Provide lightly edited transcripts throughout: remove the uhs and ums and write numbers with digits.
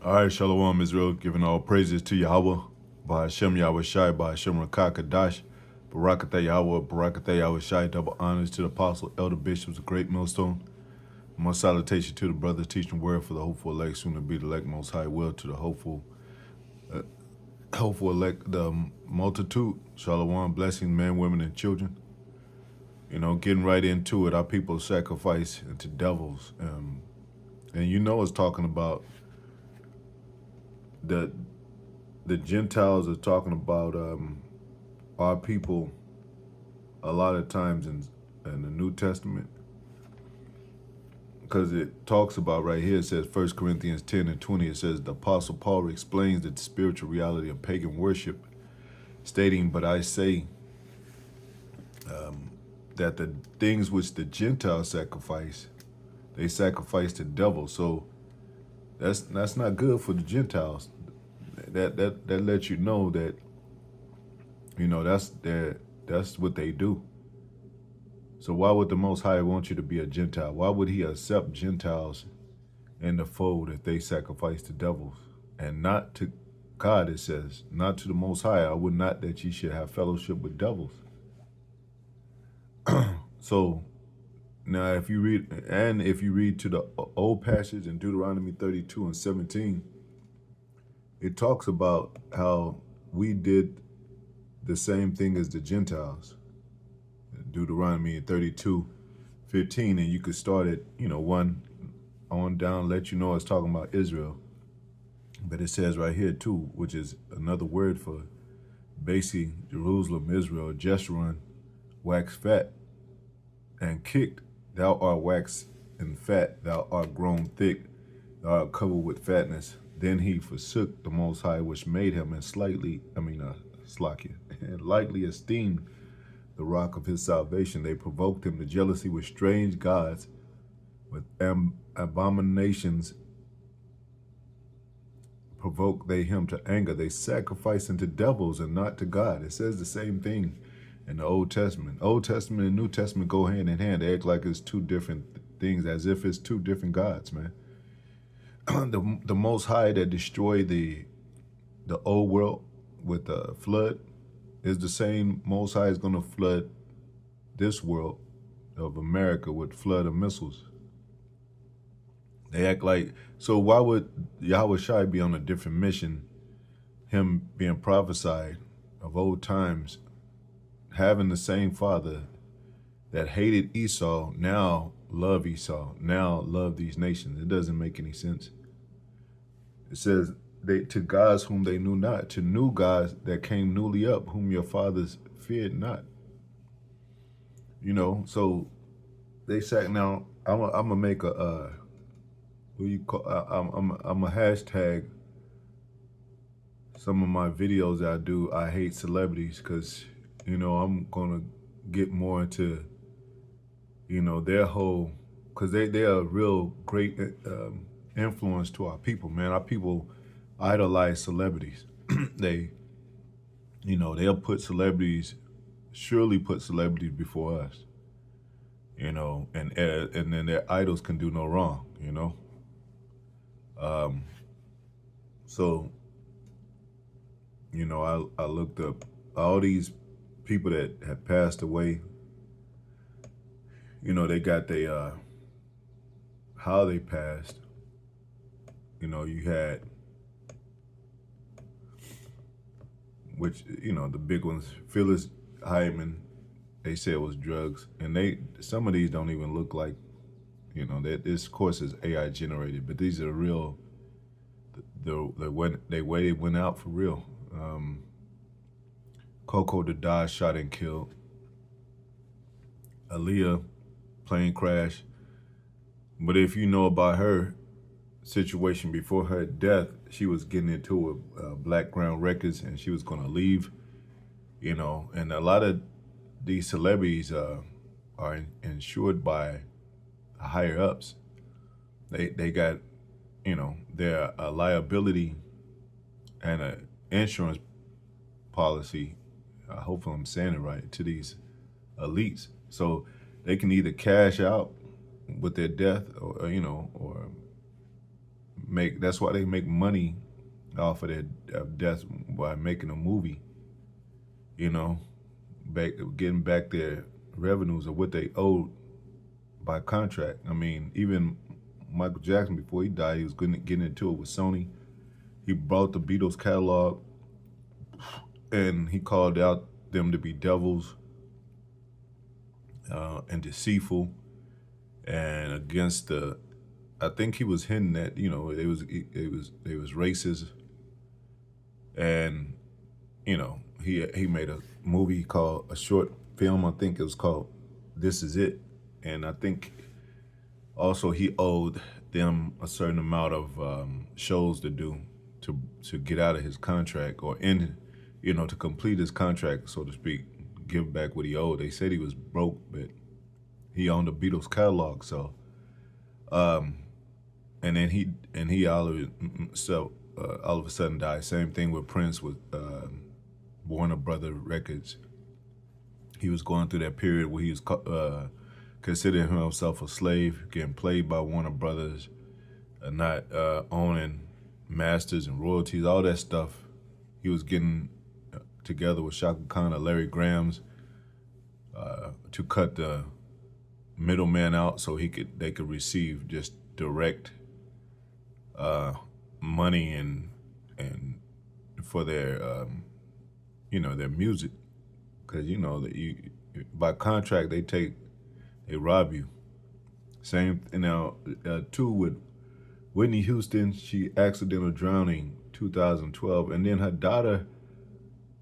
All right, Shalom Israel, giving all praises to Yahweh, by Hashem Yahweh Shai, by Hashem Rakah Kadash, Barakatah Yahweh, Barakatah Yahweh Shai, double honors to the apostle, elder bishops, the great millstone. More salutation to the brothers teaching word for the hopeful elect, soon to be the elect, most high will to the hopeful elect, the multitude. Shalom, blessings, men, women, and children. You know, getting right into it, our people sacrifice into devils. And you know it's talking about the Gentiles are talking about our people a lot of times in the New Testament, because it talks about right here, it says 1 Corinthians 10 and 20, it says the Apostle Paul explains the spiritual reality of pagan worship, stating, but I say that the things which the Gentiles sacrifice, they sacrifice to devils. So that's not good for the Gentiles. That lets you know that, you know, that's what they do. So why would the Most High want you to be a Gentile? Why would he accept Gentiles in the fold if they sacrifice to devils? And not to God, it says, not to the Most High. I would not that ye should have fellowship with devils. So now if you read to the old passage in Deuteronomy 32 and 17, it talks about how we did the same thing as the Gentiles. Deuteronomy 32:15, and you could start it, you know, 1 on down, let you know it's talking about Israel. But it says right here too, which is another word for basically Jerusalem, Israel, Jeshurun, waxed fat and kicked. Thou art waxed and fat, thou art grown thick, thou art covered with fatness. Then he forsook the Most High, which made him, and and lightly esteemed the rock of his salvation. They provoked him to jealousy with strange gods, with abominations provoked they him to anger. They sacrifice unto devils and not to God. It says the same thing in the Old Testament. Old Testament and New Testament go hand in hand. They act like it's two different things, as if it's two different gods, man. The Most High that destroyed the old world with the flood is the same Most High is going to flood this world of America with flood of missiles. They act like, so why would Yahweh Shai be on a different mission, him being prophesied of old times, having the same father that hated Esau, now love Esau, now love these nations? It doesn't make any sense. It says, to gods whom they knew not, to new gods that came newly up, whom your fathers feared not. You know, so they said, now I'm gonna make a what you call, I'm a hashtag some of my videos that I do. I hate celebrities, because, you know, I'm gonna get more into, you know, their whole, because they are a real great influence to our people, man. Our people idolize celebrities. They, you know, they'll surely put celebrities before us, you know, and then their idols can do no wrong, you know. So, you know, I looked up all these people that have passed away. You know, they got how they passed. You know, you had, which, you know, the big ones, Phyllis Hyman, they said it was drugs. And some of these don't even look like, you know, this course is AI generated, but these are real, the way they went out for real. Coco Dada shot and killed. Aaliyah, plane crash. But if you know about her situation before her death, she was getting into a Black Ground Records, and she was going to leave, you know. And a lot of these celebrities are insured by higher ups. They got, you know, their liability and an insurance policy, hopefully I'm saying it right, to these elites. So they can either cash out with their death, or, you know, or make. That's why they make money off of their death by making a movie. You know, back getting back their revenues of what they owed by contract. I mean, even Michael Jackson before he died, he was getting into it with Sony. He brought the Beatles catalog and he called out them to be devils and deceitful and against the. I think he was hinting that it was racist, and he made a movie called a short film. I think it was called "This Is It," and I think also he owed them a certain amount of shows to do to get out of his contract or end, to complete his contract, so to speak, give back what he owed. They said he was broke, but he owned the Beatles catalog, so and then he all of a sudden died. Same thing with Prince with Warner Brother Records. He was going through that period where he was considering himself a slave, getting played by Warner Brothers, not owning masters and royalties, all that stuff. He was getting together with Shaka Khan or Larry Graham's to cut the middleman out so they could receive just direct money and for their their music, because that you by contract they rob you. Same now too with Whitney Houston. She accidental drowning 2012, and then her daughter.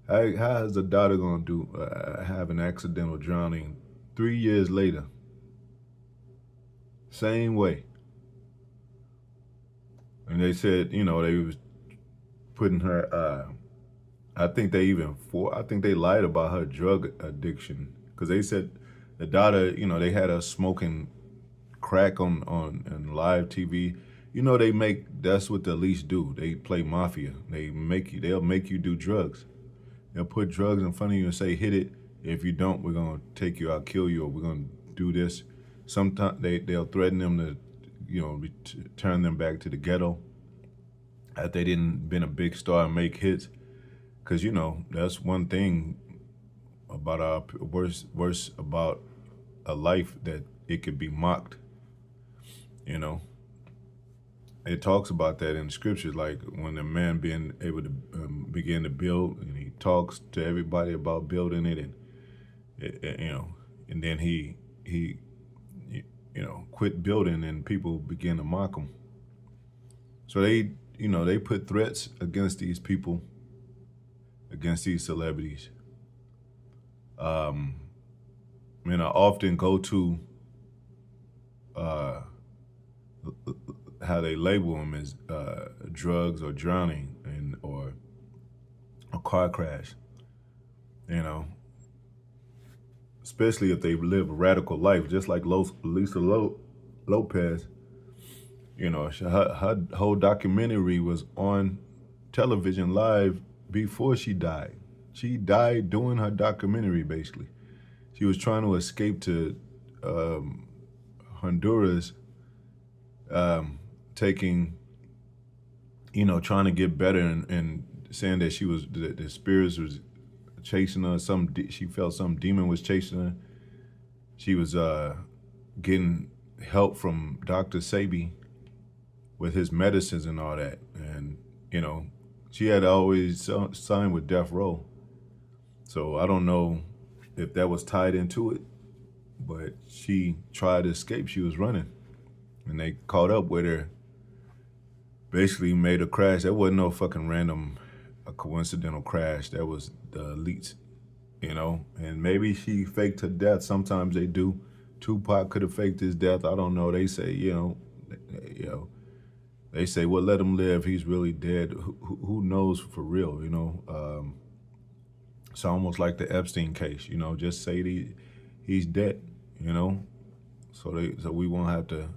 How is the daughter gonna do have an accidental drowning 3 years later? Same way. And they said, they was putting her. I think they lied about her drug addiction, because they said the daughter, they had her smoking crack on live TV. That's what the elites do. They play mafia. They'll make you do drugs. They'll put drugs in front of you and say, hit it. If you don't, we're gonna take you out, kill you, or we're gonna do this. Sometimes they'll threaten them to, turn them back to the ghetto if they didn't been a big star and make hits. Because that's one thing about our worse about a life, that it could be mocked. It talks about that in scriptures, like when a man being able to begin to build, and he talks to everybody about building it, and and then he quit building, and people begin to mock him. So they put threats against these people, against these celebrities. I often go to how they label them as drugs or drowning or a car crash. Especially if they live a radical life, just like Lisa Lopez. Her whole documentary was on television live before she died. She died doing her documentary, basically. She was trying to escape to Honduras, trying to get better, and saying that the spirits was chasing her. She felt some demon was chasing her. She was getting help from Dr. Sebi with his medicines and all that, and she had always signed with Death Row. So I don't know if that was tied into it, but she tried to escape. She was running, and they caught up with her. Basically made a crash. That wasn't no fucking a coincidental crash. That was the elites, And maybe she faked her death. Sometimes they do. Tupac could have faked his death. I don't know. They say, they say, well, let him live. He's really dead. Who knows for real, It's almost like the Epstein case, just say he's dead, so we won't have to.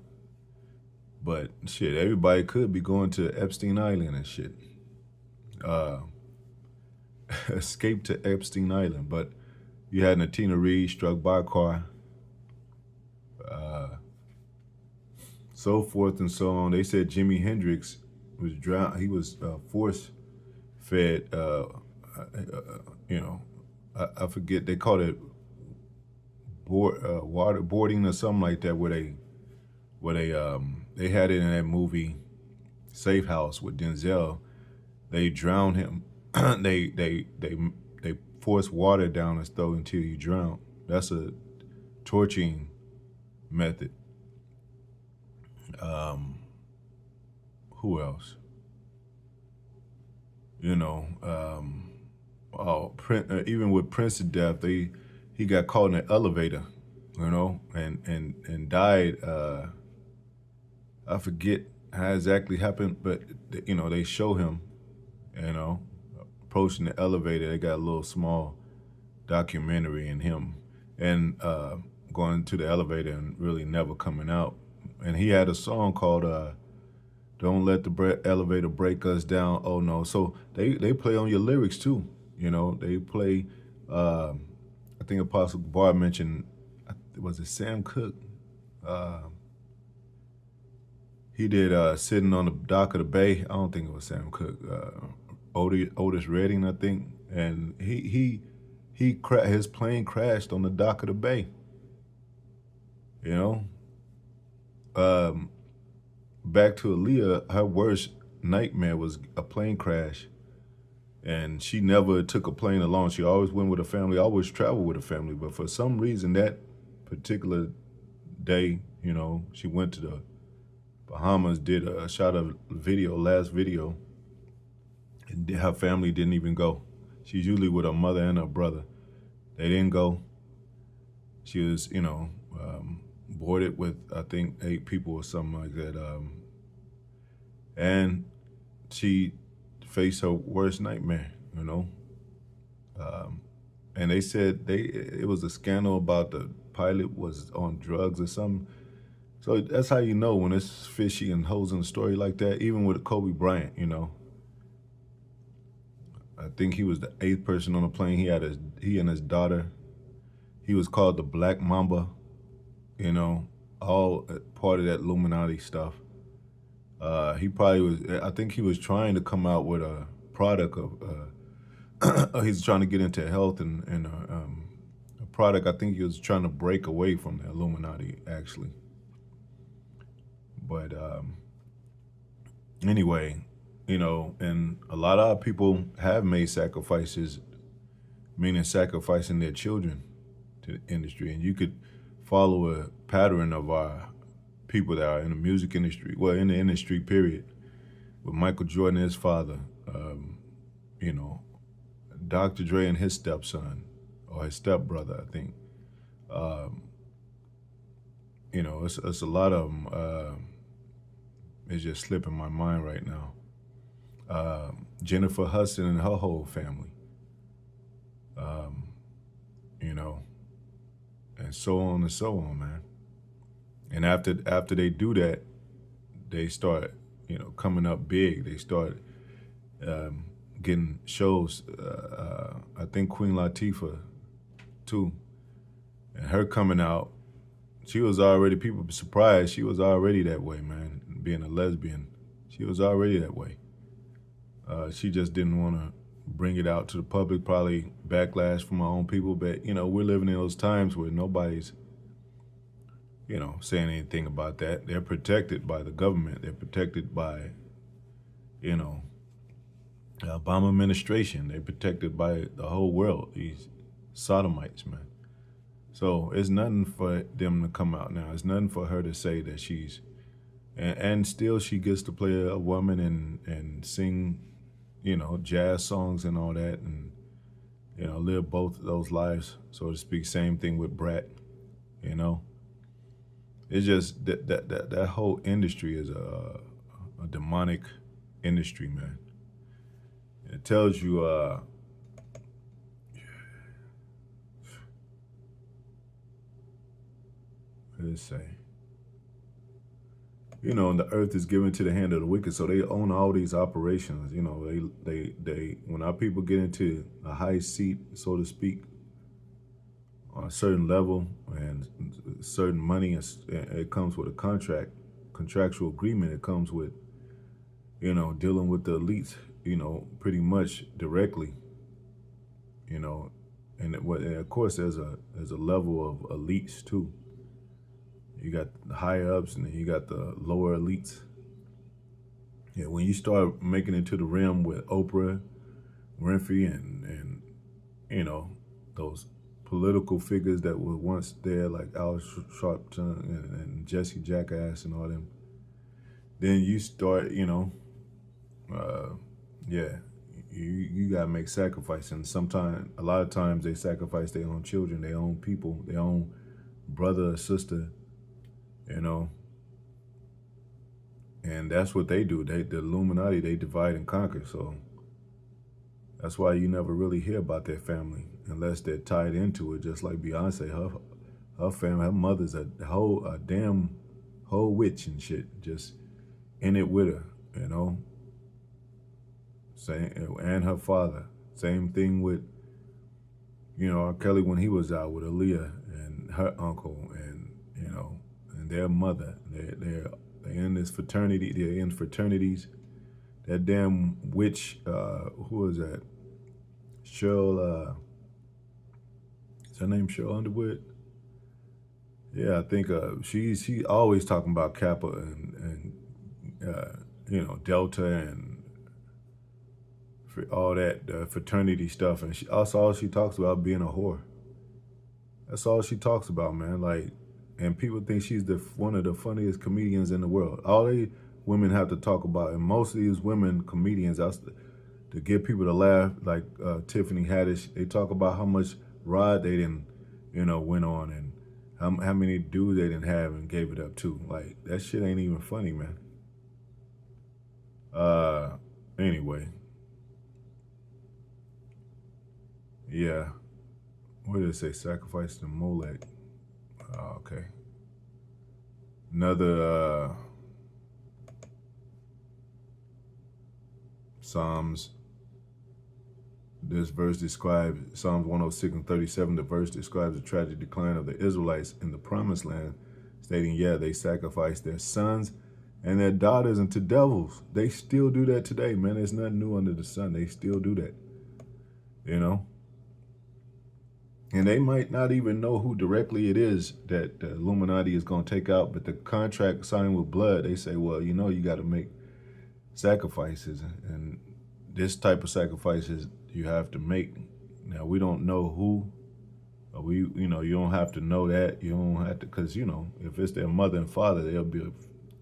But shit, everybody could be going to Epstein Island and shit. Escape to Epstein Island. But you had Natina Reed struck by a car. So forth and so on. They said Jimi Hendrix was drowned. He was force fed. You know, I forget they called it waterboarding or something like that, where they had it in that movie Safe House with Denzel. They drowned him. They force water down his throat until you drown. That's a torturing method. Um, who else? You know, even with Prince of Death, he got caught in an elevator, you know, and died. I forget how exactly happened, but you know they show him, you know, approaching the elevator. They got a little small documentary in him and going to the elevator and really never coming out. And he had a song called "Don't Let the Elevator Break Us Down." Oh no! So they play on your lyrics too. You know, they play. Um I think Apostle Bar mentioned, was it Sam Cooke? Uh, he did "Sitting on the Dock of the Bay." I don't think it was Sam Cooke. Otis Redding, I think, and his plane crashed on the dock of the bay. You know, um, back to Aaliyah, her worst nightmare was a plane crash, and she never took a plane alone. She always went with a family, always traveled with a family. But for some reason, that particular day, you know, she went to the Bahamas, did a shot of last video, and her family didn't even go. She's usually with her mother and her brother. They didn't go. She was, you know, boarded with I think 8 people or something like that, and she faced her worst nightmare. You know, um, and they said it was a scandal about the pilot was on drugs or something. So that's how you know when it's fishy and holes in a story like that. Even with Kobe Bryant, you know, I think he was the 8th person on the plane. He and his daughter. He was called the Black Mamba. You know, all part of that Illuminati stuff. He probably was. I think he was trying to come out with a product of. He's trying to get into health and a product. I think he was trying to break away from the Illuminati actually. But anyway, you know, and a lot of people have made sacrifices, meaning sacrificing their children to the industry, and you could follow a pattern of our people that are in the music industry, well, in the industry, period. With Michael Jordan, his father, you know, Dr. Dre and his stepson, or his stepbrother, I think. Um, you know, it's a lot of them. It's just slipping my mind right now. Jennifer Hudson and her whole family, um, you know, and so on, man. And after they do that, they start, you know, coming up big. They start um, getting shows. I think Queen Latifah too, and her coming out. She was already people were surprised. She was already that way, man. Being a lesbian, she was already that way. She just didn't want to bring it out to the public. Probably backlash from our own people. But you know, we're living in those times where nobody's, you know, saying anything about that. They're protected by the government. They're protected by, you know, the Obama administration. They're protected by the whole world. These sodomites, man. So it's nothing for them to come out now. It's nothing for her to say that she's, and still she gets to play a woman and sing, you know, jazz songs and all that, and you know, live both of those lives, so to speak. Same thing with Brat, you know. It's just that whole industry is a demonic industry, man. It tells you, let's say, you know, and the earth is given to the hand of the wicked, so they own all these operations. You know, they when our people get into a high seat, so to speak, on a certain level and certain money, it comes with a contractual agreement. It comes with dealing with the elites, pretty much directly, you know, and of course there's a level of elites too. You got the higher ups and then you got the lower elites. Yeah, when you start making it to the rim with Oprah Winfrey and you know those political figures that were once there, like Al Sharpton and Jesse Jackass and all them, then you start, uh, yeah, you gotta make sacrifices. And sometimes, a lot of times, they sacrifice their own children, their own people, their own brother or sister, you know, and that's what they do. The Illuminati, they divide and conquer. So that's why you never really hear about their family unless they're tied into it. Just like Beyonce, her family, her mother's a damn whole witch and shit, just in it with her, you know. Same, and her father. Same thing with R. Kelly when he was out with Aaliyah and her uncle and and their mother. They're in this fraternity. They're in fraternities. That damn witch. Who is that? Cheryl. Is her name Cheryl Underwood? Yeah, I think she always talking about Kappa and Delta and for all that fraternity stuff, and that's all she talks about, being a whore. That's all she talks about, man. Like, and people think she's one of the funniest comedians in the world. All they women have to talk about, and most of these women comedians, to get people to laugh, like Tiffany Haddish, they talk about how much ride they didn't, went on, and how many dudes they didn't have and gave it up to. Like, that shit ain't even funny, man. Anyway, yeah. What did it say? Sacrifice to Molech. Okay. Another Psalms. This verse describes Psalms 106 and 37. The verse describes the tragic decline of the Israelites in the Promised Land, stating, yeah, they sacrificed their sons and their daughters into devils. They still do that today, man. There's nothing new under the sun. They still do that, And they might not even know who directly it is that the Illuminati is going to take out, but the contract signed with blood, they say, well, you got to make sacrifices, and this type of sacrifices you have to make. Now, we don't know who, or you don't have to know that. You don't have to, because, if it's their mother and father, they'll be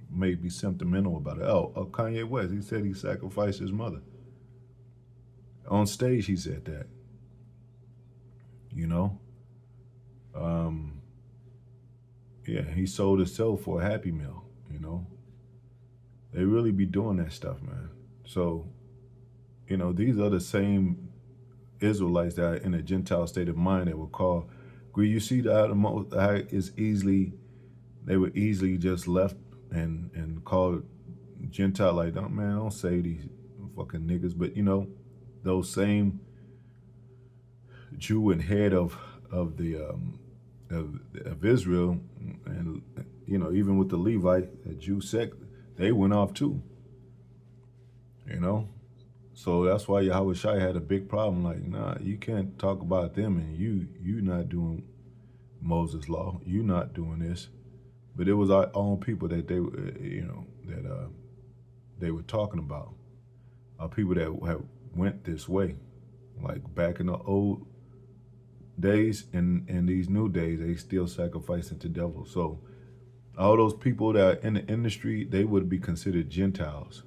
maybe sentimental about it. Oh, Kanye West, he said he sacrificed his mother. On stage, he said that. Yeah, he sold himself for a Happy Meal, They really be doing that stuff, man. So, these are the same Israelites that are in a Gentile state of mind that were called. You see how they were easily just left and called Gentile. Like, don't say these fucking niggas. But those same Jew and head of Israel, and even with the Levite, the Jew sect, they went off too. So that's why Yahweh Shai had a big problem. Like, nah, you can't talk about them, and you not doing Moses' law. You not doing this. But it was our own people that they were talking about. People that have went this way, like back in the old days and these new days, they still sacrificing to devils. So all those people that are in the industry, they would be considered Gentiles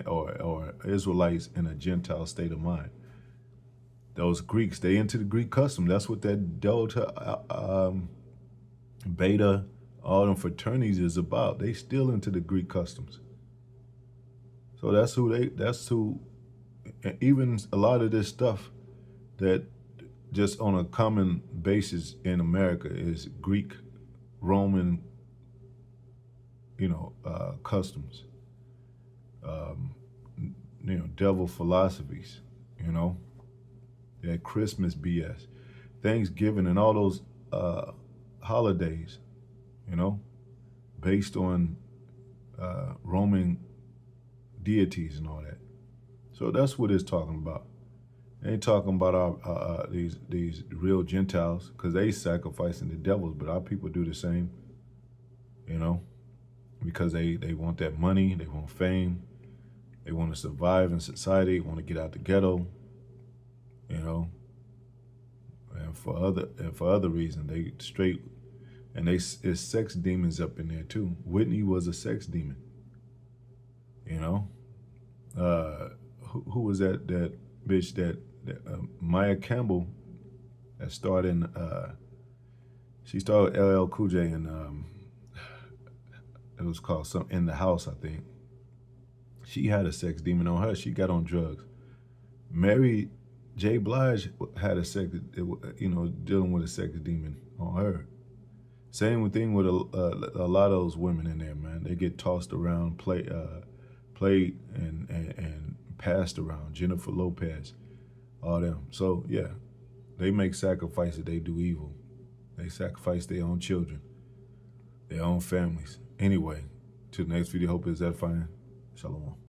or Israelites in a Gentile state of mind. Those Greeks, they into the Greek custom. That's what that Delta, Beta, all them fraternities is about. They still into the Greek customs. So that's who, even a lot of this stuff that just on a common basis in America is Greek, Roman, customs, devil philosophies, that Christmas BS, Thanksgiving, and all those holidays, based on Roman deities and all that. So that's what it's talking about. It ain't talking about our these real Gentiles because they sacrificing the devils, but our people do the same, you know, because they want that money, they want fame, they want to survive in society, want to get out the ghetto, you know, and for other reasons they straight and it's sex demons up in there too. Whitney was a sex demon, you know. Who was that bitch that Maya Campbell that started in she started LL Cool J and it was called something In the House, I think. She had a sex demon on her. She got on drugs. Mary J. Blige had a sex, dealing with a sex demon on her. Same thing with a lot of those women in there, man. They get tossed around, played and passed around. Jennifer Lopez, all them. So yeah, they make sacrifices. They do evil. They sacrifice their own children, their own families. Anyway, till the next video. Hope it's edifying. Shalom.